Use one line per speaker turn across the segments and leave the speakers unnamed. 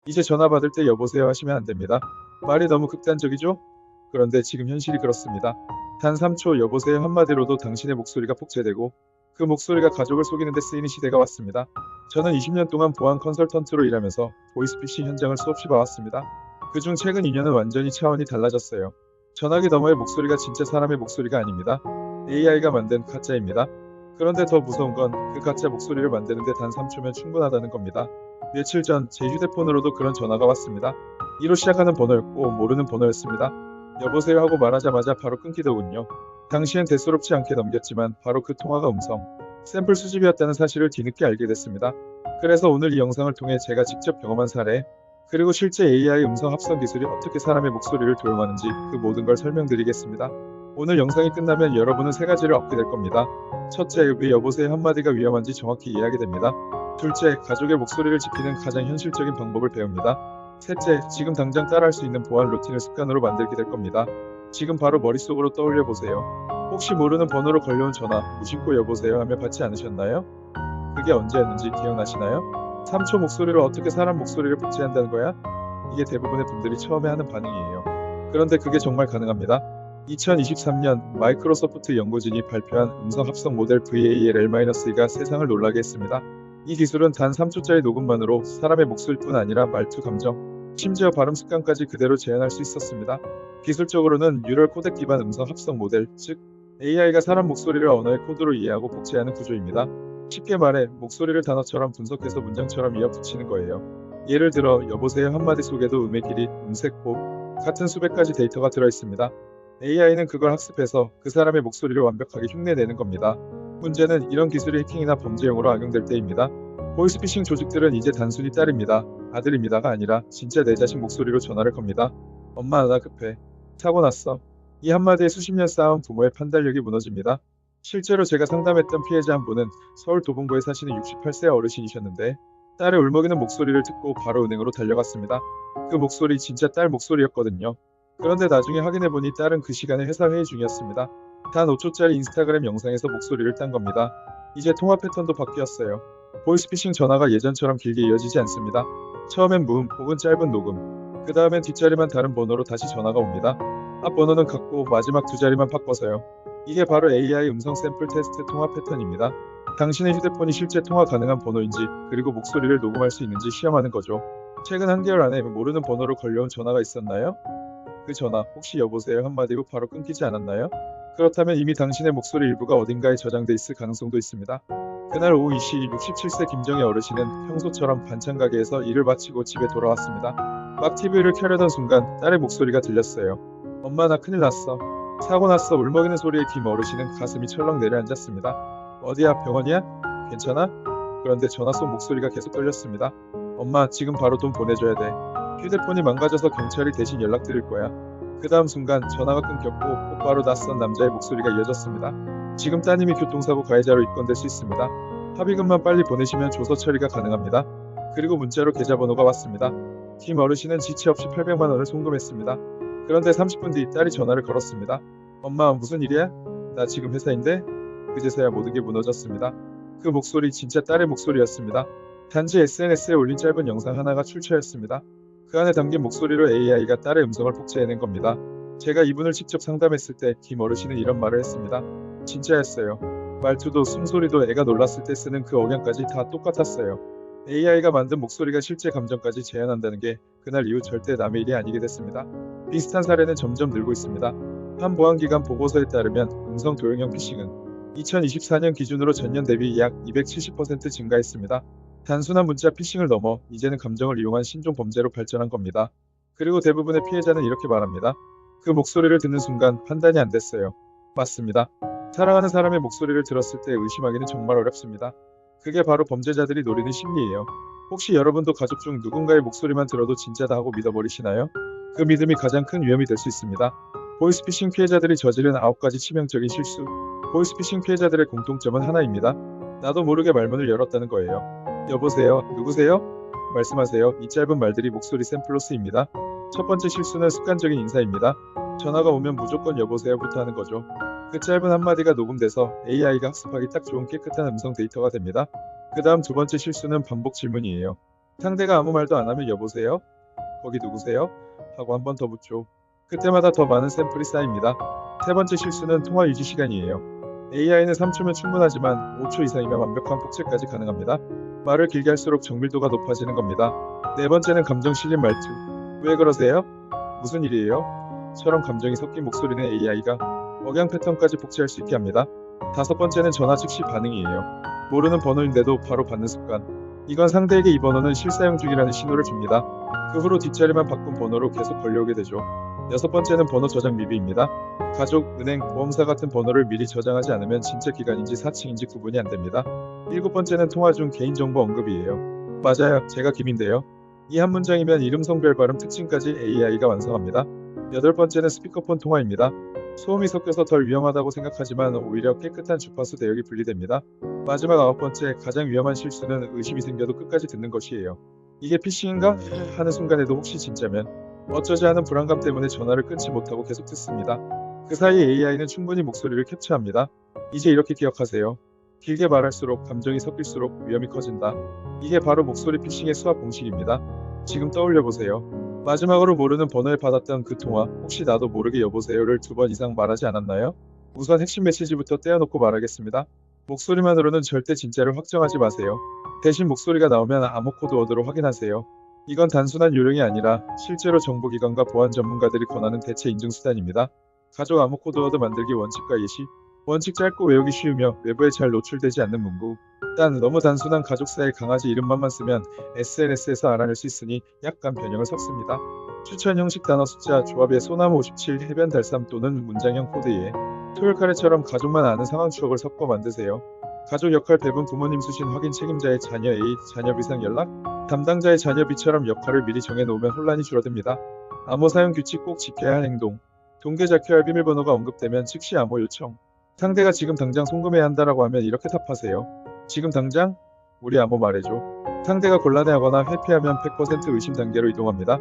이제 전화 받을 때 여보세요 하시면 안 됩니다. 말이 너무 극단적이죠? 그런데 지금 현실이 그렇습니다. 단 3초 여보세요 한마디로도 당신의 목소리가 복제되고 그 목소리가 가족을 속이는 데 쓰이는 시대가 왔습니다. 저는 20년 동안 보안 컨설턴트로 일하면서 보이스피싱 현장을 수없이 봐왔습니다. 그중 최근 2년은 완전히 차원이 달라졌어요. 전화기 너머의 목소리가 진짜 사람의 목소리가 아닙니다. AI가 만든 가짜입니다. 그런데 더 무서운 건 그 가짜 목소리를 만드는데 단 3초면 충분하다는 겁니다. 며칠 전 제 휴대폰으로도 그런 전화가 왔습니다. 2로 시작하는 번호였고 모르는 번호였습니다. 여보세요 하고 말하자마자 바로 끊기더군요. 당시엔 대수롭지 않게 넘겼지만 바로 그 통화가 음성 샘플 수집이었다는 사실을 뒤늦게 알게 됐습니다. 그래서 오늘 이 영상을 통해 제가 직접 경험한 사례 그리고 실제 AI 음성 합성 기술이 어떻게 사람의 목소리를 도용하는지 그 모든 걸 설명드리겠습니다. 오늘 영상이 끝나면 여러분은 세 가지를 얻게 될 겁니다. 첫째, 왜 여보세요 한마디가 위험한지 정확히 이해하게 됩니다. 둘째, 가족의 목소리를 지키는 가장 현실적인 방법을 배웁니다. 셋째, 지금 당장 따라할 수 있는 보안 루틴을 습관으로 만들게 될 겁니다. 지금 바로 머릿속으로 떠올려 보세요. 혹시 모르는 번호로 걸려온 전화, 무심코 여보세요 하며 받지 않으셨나요? 그게 언제였는지 기억나시나요? 3초 목소리로 어떻게 사람 목소리를 복제한다는 거야? 이게 대부분의 분들이 처음에 하는 반응이에요. 그런데 그게 정말 가능합니다. 2023년 마이크로소프트 연구진이 발표한 음성 합성 모델 VAL-2가 세상을 놀라게 했습니다. 이 기술은 단 3초짜리 녹음만으로 사람의 목소리뿐 아니라 말투, 감정, 심지어 발음 습관까지 그대로 재현할 수 있었습니다. 기술적으로는 뉴럴 코덱 기반 음성 합성 모델, 즉 AI가 사람 목소리를 언어의 코드로 이해하고 복제하는 구조입니다. 쉽게 말해 목소리를 단어처럼 분석해서 문장처럼 이어붙이는 거예요. 예를 들어 여보세요 한마디 속에도 음의 길이, 음색, 호흡 같은 수백 가지 데이터가 들어있습니다. AI는 그걸 학습해서 그 사람의 목소리를 완벽하게 흉내내는 겁니다. 문제는 이런 기술이 해킹이나 범죄용으로 악용될 때입니다. 보이스피싱 조직들은 이제 단순히 딸입니다, 아들입니다가 아니라 진짜 내 자식 목소리로 전화를 겁니다. 엄마 나 급해. 사고 났어. 이 한마디에 수십 년 쌓아온 부모의 판단력이 무너집니다. 실제로 제가 상담했던 피해자 한 분은 서울 도봉구에 사시는 68세 어르신이셨는데 딸의 울먹이는 목소리를 듣고 바로 은행으로 달려갔습니다. 그 목소리 진짜 딸 목소리였거든요. 그런데 나중에 확인해보니 딸은 그 시간에 회사 회의 중이었습니다. 단 5초짜리 인스타그램 영상에서 목소리를 딴 겁니다. 이제 통화 패턴도 바뀌었어요. 보이스피싱 전화가 예전처럼 길게 이어지지 않습니다. 처음엔 무음 혹은 짧은 녹음, 그 다음엔 뒷자리만 다른 번호로 다시 전화가 옵니다. 앞 번호는 같고 마지막 두 자리만 바꿔서요. 이게 바로 AI 음성 샘플 테스트 통화 패턴입니다. 당신의 휴대폰이 실제 통화 가능한 번호인지 그리고 목소리를 녹음할 수 있는지 시험하는 거죠. 최근 한개월 안에 모르는 번호로 걸려온 전화가 있었나요? 그 전화 혹시 여보세요 한마디로 바로 끊기지 않았나요? 그렇다면 이미 당신의 목소리 일부가 어딘가에 저장돼 있을 가능성도 있습니다. 그날 오후 2시 67세 김정희 어르신은 평소처럼 반찬 가게에서 일을 마치고 집에 돌아왔습니다. 막 TV를 켜려던 순간 딸의 목소리가 들렸어요. 엄마 나 큰일 났어. 사고 났어. 울먹이는 소리에 김 어르신은 가슴이 철렁 내려앉았습니다. 어디야? 병원이야? 괜찮아? 그런데 전화 속 목소리가 계속 떨렸습니다. 엄마 지금 바로 돈 보내줘야 돼. 휴대폰이 망가져서 경찰이 대신 연락드릴 거야. 그 다음 순간 전화가 끊겼고 곧바로 낯선 남자의 목소리가 이어졌습니다. 지금 따님이 교통사고 가해자로 입건될 수 있습니다. 합의금만 빨리 보내시면 조서 처리가 가능합니다. 그리고 문자로 계좌번호가 왔습니다. 김 어르신은 지체 없이 800만 원을 송금했습니다. 그런데 30분 뒤 딸이 전화를 걸었습니다. 엄마 무슨 일이야? 나 지금 회사인데? 그제서야 모든 게 무너졌습니다. 그 목소리 진짜 딸의 목소리였습니다. 단지 SNS에 올린 짧은 영상 하나가 출처였습니다. 그 안에 담긴 목소리로 AI가 딸의 음성을 복제해낸 겁니다. 제가 이분을 직접 상담했을 때 김 어르신은 이런 말을 했습니다. 진짜였어요. 말투도 숨소리도 애가 놀랐을 때 쓰는 그 억양까지 다 똑같았어요. AI가 만든 목소리가 실제 감정까지 재현한다는 게 그날 이후 절대 남의 일이 아니게 됐습니다. 비슷한 사례는 점점 늘고 있습니다. 한 보안기관 보고서에 따르면 음성 도용형 피싱은 2024년 기준으로 전년 대비 약 270% 증가했습니다. 단순한 문자 피싱을 넘어 이제는 감정을 이용한 신종 범죄로 발전한 겁니다. 그리고 대부분의 피해자는 이렇게 말합니다. 그 목소리를 듣는 순간 판단이 안 됐어요. 맞습니다. 사랑하는 사람의 목소리를 들었을 때 의심하기는 정말 어렵습니다. 그게 바로 범죄자들이 노리는 심리예요. 혹시 여러분도 가족 중 누군가의 목소리만 들어도 진짜다 하고 믿어버리시나요? 그 믿음이 가장 큰 위험이 될 수 있습니다. 보이스피싱 피해자들이 저지른 9가지 치명적인 실수. 보이스피싱 피해자들의 공통점은 하나입니다. 나도 모르게 말문을 열었다는 거예요. 여보세요? 누구세요? 말씀하세요. 이 짧은 말들이 목소리 샘플로 쓰입니다. 첫 번째 실수는 습관적인 인사입니다. 전화가 오면 무조건 여보세요부터 하는 거죠. 그 짧은 한마디가 녹음돼서 AI가 학습하기 딱 좋은 깨끗한 음성 데이터가 됩니다. 그 다음 두 번째 실수는 반복 질문이에요. 상대가 아무 말도 안 하면 여보세요? 거기 누구세요? 하고 한 번 더 묻죠. 그때마다 더 많은 샘플이 쌓입니다. 세 번째 실수는 통화 유지 시간이에요. AI는 3초면 충분하지만 5초 이상이면 완벽한 복제까지 가능합니다. 말을 길게 할수록 정밀도가 높아지는 겁니다. 네 번째는 감정 실린 말투. 왜 그러세요? 무슨 일이에요? 처럼 감정이 섞인 목소리는 AI가 억양 패턴까지 복제할 수 있게 합니다. 다섯 번째는 전화 즉시 반응이에요. 모르는 번호인데도 바로 받는 습관. 이건 상대에게 이 번호는 실사용 중이라는 신호를 줍니다. 그 후로 뒷자리만 바꾼 번호로 계속 걸려오게 되죠. 여섯 번째는 번호 저장 미비입니다. 가족, 은행, 보험사 같은 번호를 미리 저장하지 않으면 진짜 기관인지 사칭인지 구분이 안 됩니다. 일곱 번째는 통화 중 개인정보 언급이에요. 맞아요. 제가 김인데요. 이 한 문장이면 이름, 성별, 발음, 특징까지 AI가 완성합니다. 여덟 번째는 스피커폰 통화입니다. 소음이 섞여서 덜 위험하다고 생각하지만 오히려 깨끗한 주파수 대역이 분리됩니다. 마지막 아홉 번째, 가장 위험한 실수는 의심이 생겨도 끝까지 듣는 것이에요. 이게 피싱인가? 하는 순간에도 혹시 진짜면 어쩌지 하는 불안감 때문에 전화를 끊지 못하고 계속 듣습니다. 그 사이 AI는 충분히 목소리를 캡처합니다. 이제 이렇게 기억하세요. 길게 말할수록 감정이 섞일수록 위험이 커진다. 이게 바로 목소리 피싱의 수학 공식입니다. 지금 떠올려보세요. 마지막으로 모르는 번호에 받았던 그 통화, 혹시 나도 모르게 여보세요를 2번 이상 말하지 않았나요? 우선 핵심 메시지부터 떼어놓고 말하겠습니다. 목소리만으로는 절대 진짜를 확정하지 마세요. 대신 목소리가 나오면 암호 코드 워드로 확인하세요. 이건 단순한 요령이 아니라 실제로 정보기관과 보안 전문가들이 권하는 대체 인증수단입니다. 가족 암호 코드 워드 만들기 원칙과 예시. 원칙 짧고 외우기 쉬우며 외부에 잘 노출되지 않는 문구. 단 너무 단순한 가족사의 강아지 이름만만 쓰면 SNS에서 알아낼 수 있으니 약간 변형을 섞습니다. 추천 형식 단어 숫자 조합에 소나무 57 해변 달쌈 또는 문장형 코드 예. 토요일 카레처럼 가족만 아는 상황 추억을 섞어 만드세요. 가족 역할 배분 부모님 수신 확인 책임자의 자녀 A 자녀 비상 연락 담당자의 자녀 B처럼 역할을 미리 정해놓으면 혼란이 줄어듭니다. 암호 사용 규칙 꼭 지켜야 할 행동. 동계 잡혀야 할 비밀번호가 언급되면 즉시 암호 요청. 상대가 지금 당장 송금해야 한다라고 하면 이렇게 답하세요. 지금 당장? 우리 암호 말해줘. 상대가 곤란해하거나 회피하면 100% 의심 단계로 이동합니다.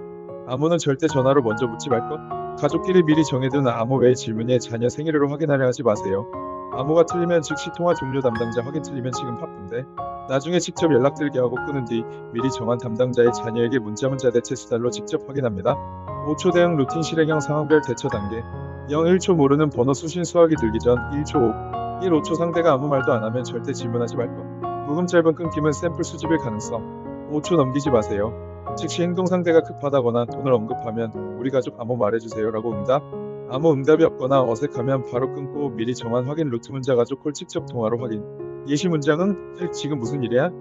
암호는 절대 전화로 먼저 묻지 말 것. 가족끼리 미리 정해둔 암호 외의 질문에 자녀 생일을 확인하려 하지 마세요. 암호가 틀리면 즉시 통화 종료 담당자 확인 틀리면 지금 바쁜데 나중에 직접 연락드리게 하고 끊은 뒤 미리 정한 담당자의 자녀에게 문자 대체 수단로 직접 확인합니다. 5초 대응 루틴 실행형 상황별 대처 단계 0, 1초 모르는 번호 수신 수학이 들기 전 1초 5, 1, 5초 상대가 아무 말도 안 하면 절대 질문하지 말 것. 묵음 짧은 끊김은 샘플 수집일 가능성 5초 넘기지 마세요. 즉시 행동 상대가 급하다거나 돈을 언급하면 우리 가족 암호 말해주세요 라고 응답. 암호 응답이 없거나 어색하면 바로 끊고 미리 정한 확인 루트 문자 가족 콜 직접 통화로 확인. 예시 문장은 지금 무슨 일이야?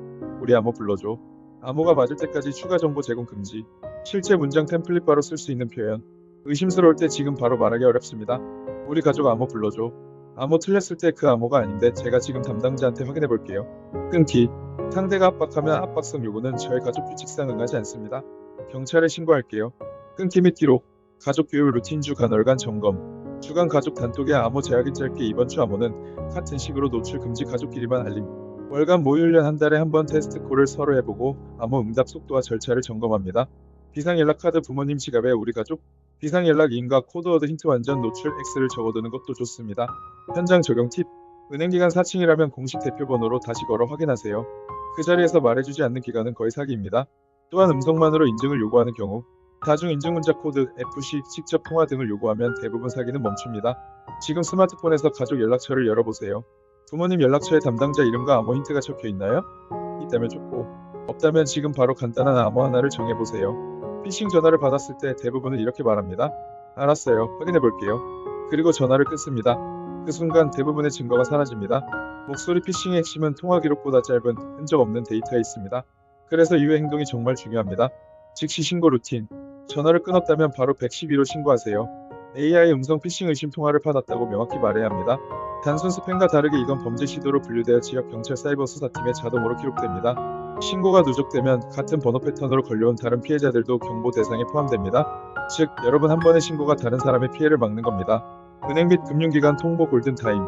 우리 암호 불러줘. 암호가 맞을 때까지 추가 정보 제공 금지. 실제 문장 템플릿 바로 쓸 수 있는 표현. 의심스러울 때 지금 바로 말하기 어렵습니다. 우리 가족 암호 불러줘. 암호 틀렸을 때 그 암호가 아닌데 제가 지금 담당자한테 확인해 볼게요. 끊기. 상대가 압박하면 압박성 요구는 저의 가족 규칙상 응하지 않습니다. 경찰에 신고할게요. 끊기 및 기록. 가족 교육 루틴 주간 점검. 주간 가족 단톡에 암호 제약이 짧게 이번 주 암호는 같은 식으로 노출 금지 가족끼리만 알림. 월간 모의 훈련 한 달에 한 번 테스트 콜을 서로 해보고 암호 응답 속도와 절차를 점검합니다. 비상연락 카드 부모님 지갑에 우리 가족. 비상연락 인과 코드워드 힌트 완전 노출 X를 적어두는 것도 좋습니다. 현장 적용 팁. 은행기관 사칭이라면 공식 대표번호로 다시 걸어 확인하세요. 그 자리에서 말해주지 않는 기간은 거의 사기입니다. 또한 음성만으로 인증을 요구하는 경우 다중 인증 문자 코드, FC, 직접 통화 등을 요구하면 대부분 사기는 멈춥니다. 지금 스마트폰에서 가족 연락처를 열어보세요. 부모님 연락처에 담당자 이름과 암호 힌트가 적혀 있나요? 있다면 좋고 없다면 지금 바로 간단한 암호 하나를 정해보세요. 피싱 전화를 받았을 때 대부분은 이렇게 말합니다. 알았어요. 확인해볼게요. 그리고 전화를 끊습니다. 그 순간 대부분의 증거가 사라집니다. 목소리 피싱의 핵심은 통화 기록보다 짧은 흔적 없는 데이터에 있습니다. 그래서 이후의 행동이 정말 중요합니다. 즉시 신고 루틴. 전화를 끊었다면 바로 112로 신고하세요. AI 음성 피싱 의심 통화를 받았다고 명확히 말해야 합니다. 단순 스팸과 다르게 이건 범죄 시도로 분류되어 지역 경찰 사이버 수사팀에 자동으로 기록됩니다. 신고가 누적되면 같은 번호 패턴으로 걸려온 다른 피해자들도 경보 대상에 포함됩니다. 즉, 여러분 한 번의 신고가 다른 사람의 피해를 막는 겁니다. 은행 및 금융기관 통보 골든타임.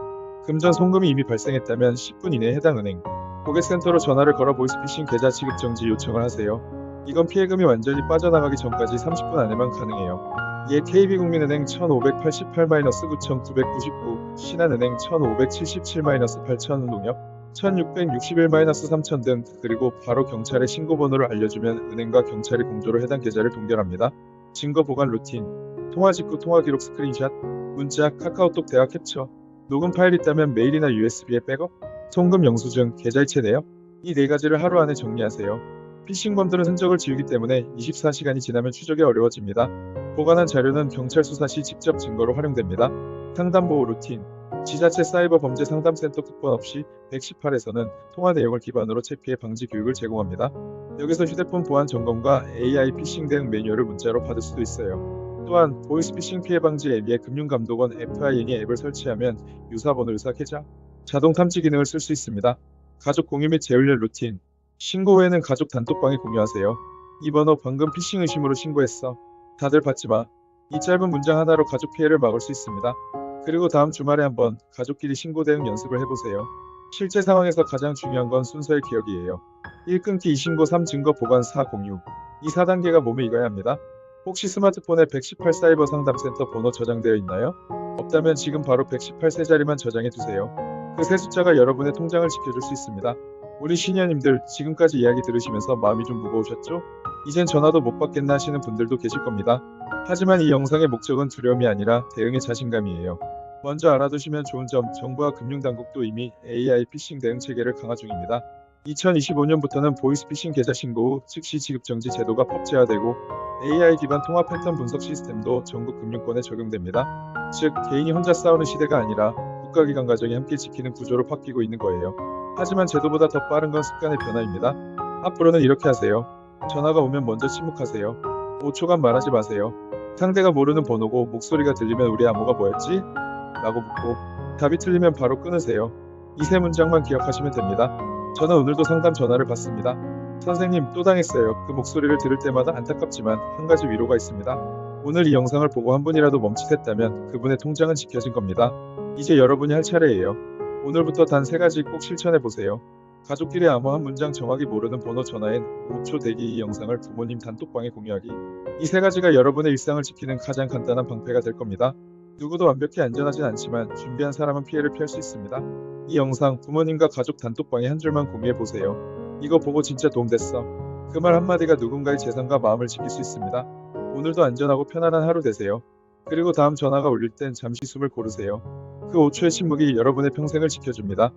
금전 송금이 이미 발생했다면 10분 이내에 해당 은행, 고객센터로 전화를 걸어 보이스피싱 계좌 지급 정지 요청을 하세요. 이건 피해금이 완전히 빠져나가기 전까지 30분 안에만 가능해요. 예 KB국민은행 1588-9999, 신한은행 1577-8000, 농협 1661-3000 등 그리고 바로 경찰에 신고번호를 알려주면 은행과 경찰이 공조로 해당 계좌를 동결합니다. 증거 보관 루틴, 통화 직후 통화 기록 스크린샷, 문자, 카카오톡 대화 캡처, 녹음 파일 있다면 메일이나 USB에 백업, 송금 영수증, 계좌이체 내역, 이 네 가지를 하루 안에 정리하세요. 피싱범들은 흔적을 지우기 때문에 24시간이 지나면 추적이 어려워집니다. 보관한 자료는 경찰 수사 시 직접 증거로 활용됩니다. 상담보호 루틴, 지자체 사이버 범죄 상담센터 쿠폰 없이 118에서는 통화 내용을 기반으로 체피해 방지 교육을 제공합니다. 여기서 휴대폰 보안 점검과 AI 피싱 대응 매뉴얼을 문자로 받을 수도 있어요. 또한 보이스피싱 피해 방지 앱 위에 금융감독원 FIN이 앱을 설치하면 유사번호 유사 계좌, 자동 탐지 기능을 쓸 수 있습니다. 가족 공유 및 재훈련 루틴, 신고 후에는 가족 단톡방에 공유하세요. 이 번호 방금 피싱 의심으로 신고했어. 다들 받지 마. 이 짧은 문장 하나로 가족 피해를 막을 수 있습니다. 그리고 다음 주말에 한번 가족끼리 신고 대응 연습을 해보세요. 실제 상황에서 가장 중요한 건 순서의 기억이에요. 1. 끊기, 2. 신고, 3. 증거 보관, 4. 공유. 이 4단계가 몸에 익어야 합니다. 혹시 스마트폰에 118 사이버 상담센터 번호 저장되어 있나요? 없다면 지금 바로 118 세 자리만 저장해 두세요. 그 세 숫자가 여러분의 통장을 지켜줄 수 있습니다. 우리 시니어님들 지금까지 이야기 들으시면서 마음이 좀 무거우셨죠? 이젠 전화도 못 받겠나 하시는 분들도 계실 겁니다. 하지만 이 영상의 목적은 두려움이 아니라 대응의 자신감이에요. 먼저 알아두시면 좋은 점, 정부와 금융당국도 이미 AI 피싱 대응 체계를 강화 중입니다. 2025년부터는 보이스피싱 계좌 신고 후 즉시 지급정지 제도가 법제화되고 AI 기반 통화 패턴 분석 시스템도 전국 금융권에 적용됩니다. 즉, 개인이 혼자 싸우는 시대가 아니라 국가기관 가정이 함께 지키는 구조로 바뀌고 있는 거예요. 하지만 제도보다 더 빠른 건 습관의 변화입니다. 앞으로는 이렇게 하세요. 전화가 오면 먼저 침묵하세요. 5초간 말하지 마세요. 상대가 모르는 번호고 목소리가 들리면 우리 암호가 뭐였지? 라고 묻고 답이 틀리면 바로 끊으세요. 이 세 문장만 기억하시면 됩니다. 저는 오늘도 상담 전화를 받습니다. 선생님, 또 당했어요. 그 목소리를 들을 때마다 안타깝지만 한 가지 위로가 있습니다. 오늘 이 영상을 보고 한 분이라도 멈칫했다면 그분의 통장은 지켜진 겁니다. 이제 여러분이 할 차례예요. 오늘부터 단 3가지 꼭 실천해보세요. 가족끼리 암호 한 문장 정확히 모르는 번호 전화엔 5초 대기, 이 영상을 부모님 단톡방에 공유하기. 이 3가지가 여러분의 일상을 지키는 가장 간단한 방패가 될 겁니다. 누구도 완벽히 안전하진 않지만 준비한 사람은 피해를 피할 수 있습니다. 이 영상 부모님과 가족 단톡방에 한 줄만 공유해보세요. 이거 보고 진짜 도움됐어. 그 말 한마디가 누군가의 재산과 마음을 지킬 수 있습니다. 오늘도 안전하고 편안한 하루 되세요. 그리고 다음 전화가 울릴 땐 잠시 숨을 고르세요. 그 5초의 침묵이 여러분의 평생을 지켜줍니다.